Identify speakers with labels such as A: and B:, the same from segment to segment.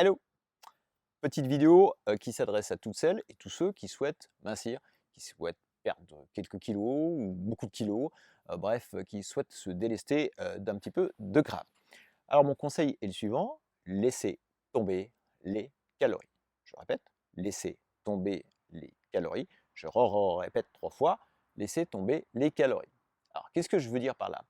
A: Hello! Petite vidéo qui s'adresse à toutes celles et tous ceux qui souhaitent mincir, qui souhaitent perdre quelques kilos ou beaucoup de kilos, bref, qui souhaitent se délester d'un petit peu de gras. Alors mon conseil est le suivant, laissez tomber les calories. Je répète, laissez tomber les calories. Je répète 3 fois, laissez tomber les calories. Alors qu'est-ce que je veux dire par là?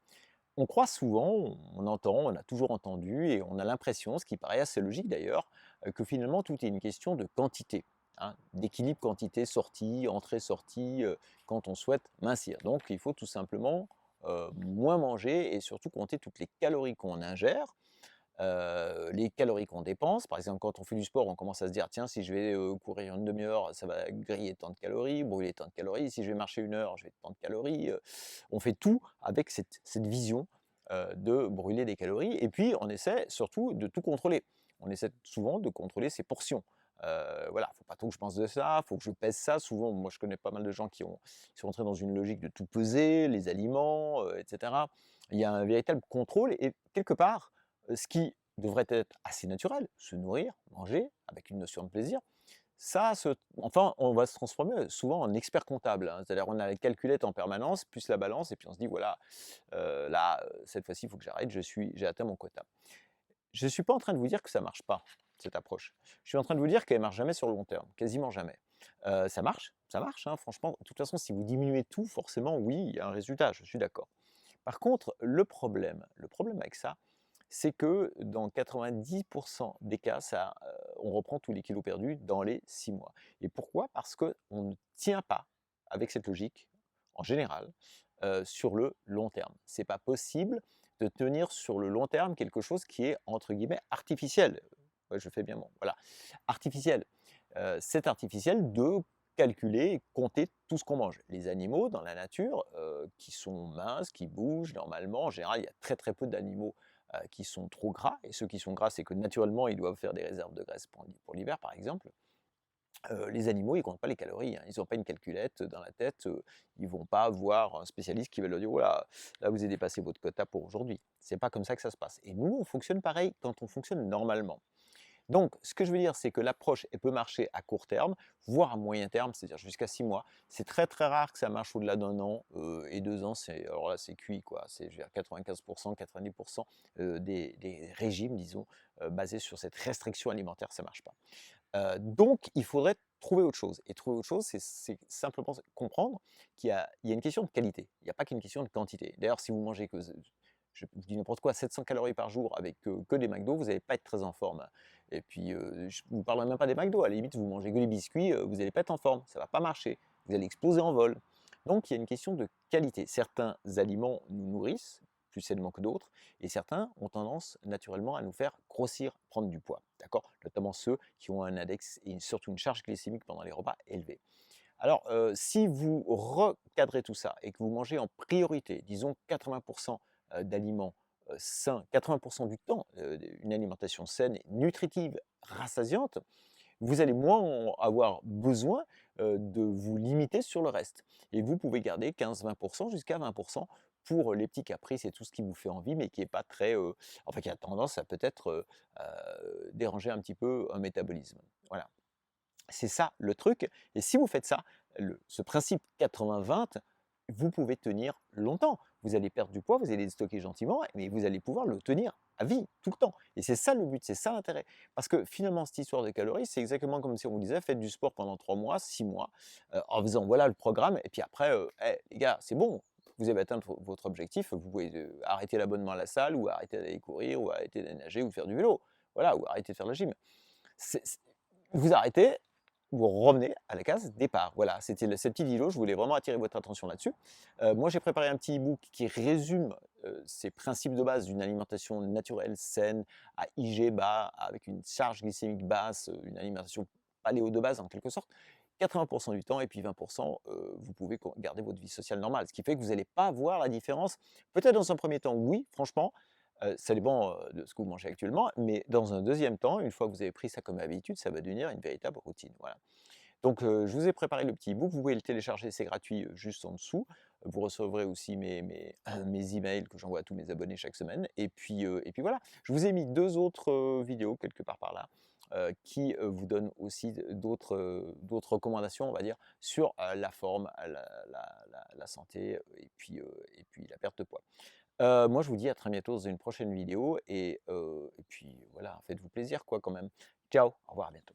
A: On croit souvent, on entend, on a toujours entendu et on a l'impression, ce qui paraît assez logique d'ailleurs, que finalement tout est une question de quantité, hein, d'équilibre quantité sortie, entrée-sortie, quand on souhaite mincir. Donc il faut tout simplement, moins manger et surtout compter toutes les calories qu'on ingère, les calories qu'on dépense. Par exemple, quand on fait du sport, on commence à se dire: «Tiens, si je vais, courir une demi heure, ça va griller tant de calories, brûler tant de calories. Si je vais marcher une heure, je vais tant de calories», on fait tout avec cette vision, de brûler des calories et puis on essaie surtout de tout contrôler. On essaie souvent de contrôler ses portions. Voilà, faut pas trop que je pense de ça, faut que je pèse ça. Souvent, moi je connais pas mal de gens qui sont rentrés dans une logique de tout peser, les aliments, et cetera. Il y a un véritable contrôle et quelque part, ce qui devrait être assez naturel, se nourrir, manger, avec une notion de plaisir, ça se enfin, on va se transformer souvent en expert comptable, hein. C'est-à-dire on a la calculette en permanence, plus la balance et puis on se dit: «Voilà, là, cette fois-ci, il faut que j'arrête, j'ai atteint mon quota». Je ne suis pas en train de vous dire que ça marche pas, cette approche. Je suis en train de vous dire qu'elle marche jamais sur le long terme, quasiment jamais. Ça marche, hein, franchement. De toute façon, si vous diminuez tout, forcément, oui, il y a un résultat, je suis d'accord. Par contre, le problème avec ça, c'est que dans 90 des cas, on reprend tous les kilos perdus dans les 6 mois. Et pourquoi? Parce qu'on ne tient pas avec cette logique, en général, sur le long terme. C'est pas possible de tenir sur le long terme quelque chose qui est entre guillemets «artificiel». Ouais, je fais bien mon voilà, artificiel. C'est artificiel de calculer et compter tout ce qu'on mange. Les animaux dans la nature, qui sont minces, qui bougent normalement, en général, il y a très, très peu d'animaux, qui sont trop gras et ceux qui sont gras, c'est que naturellement, ils doivent faire des réserves de graisse pour l'hiver, par exemple. Les animaux, ils comptent pas les calories, hein. Ils ont pas une calculette dans la tête, ils vont pas voir un spécialiste qui va leur dire: «Oh là, là vous avez dépassé votre quota pour aujourd'hui». C'est pas comme ça que ça se passe et nous, on fonctionne pareil quand on fonctionne normalement. Donc, ce que je veux dire, c'est que l'approche, elle peut marcher à court terme, voire à moyen terme, c'est-à-dire jusqu'à 6 mois. C'est très, très rare que ça marche au-delà d'un an, et 2 ans, alors là, c'est cuit, quoi. C'est, je veux dire, 95 90 des régimes, disons, basés sur cette restriction alimentaire, ça marche pas. Donc il faudrait trouver autre chose et trouver autre chose, c'est simplement comprendre qu'il y a une question de qualité. Il n'y a pas qu'une question de quantité. D'ailleurs, si vous mangez que je dis n'importe quoi, 700 calories par jour avec, que des McDo, vous n'allez pas être très en forme. Et puis, je vous parlerai même pas des McDo, à la limite, vous mangez que des biscuits, vous n'allez pas être en forme, ça va pas marcher. Vous allez exploser en vol. Donc il y a une question de qualité. Certains aliments nous nourrissent plus sainement que d'autres et certains ont tendance naturellement à nous faire grossir, prendre du poids, d'accord? Notamment ceux qui ont un index et surtout une charge glycémique pendant les repas élevée. Alors, si vous recadrez tout ça et que vous mangez en priorité, disons 80 d'aliments, sains, 80 du temps, une alimentation saine et nutritive, rassasiante, vous allez moins avoir besoin, de vous limiter sur le reste et vous pouvez garder 15-20 jusqu'à 20 pour les petits caprices et tout ce qui vous fait envie, mais qui est pas très, enfin qui a tendance à peut-être, déranger un petit peu un métabolisme. Voilà. C'est ça le truc et si vous faites ça, ce principe 80-20, vous pouvez tenir longtemps. Vous allez perdre du poids, vous allez le stocker gentiment, mais vous allez pouvoir le tenir à vie, tout le temps et c'est ça le but, c'est ça l'intérêt. Parce que finalement, cette histoire de calories, c'est exactement comme si on vous disait: «Faites du sport pendant 3 mois, 6 mois», en faisant: «Voilà le programme» et puis après, «Eh les gars, c'est bon, vous avez atteint votre objectif, vous pouvez, arrêter l'abonnement à la salle ou arrêter d'aller courir ou arrêter d'aller nager ou de faire du vélo». Voilà, ou arrêter de faire la gym. C'est vous arrêtez, vous revenez à la case départ. Voilà, c'était cette petite vidéo, je voulais vraiment attirer votre attention là-dessus. Moi, j'ai préparé un petit e-book qui résume, ces principes de base d'une alimentation naturelle, saine, à IG bas, avec une charge glycémique basse, une alimentation paléo de base en quelque sorte. 80 du temps et puis 20 vous pouvez garder votre vie sociale normale. Ce qui fait que vous n'allez pas voir la différence. Peut-être dans un premier temps, oui, franchement, ça dépend, de ce que vous mangez actuellement, mais dans un deuxième temps, une fois que vous avez pris ça comme habitude, ça va devenir une véritable routine, voilà. Donc, je vous ai préparé le petit e-book, vous pouvez le télécharger, c'est gratuit, juste en dessous. Vous recevrez aussi mes emails que j'envoie à tous mes abonnés chaque semaine et puis voilà. Je vous ai mis 2 autres, vidéos quelque part par là, qui, vous donnent aussi d'autres recommandations, on va dire, sur, la forme, la santé, et puis la perte de poids. Moi, je vous dis à très bientôt dans une prochaine vidéo et puis voilà, faites-vous plaisir quoi quand même. Ciao, au revoir, à bientôt.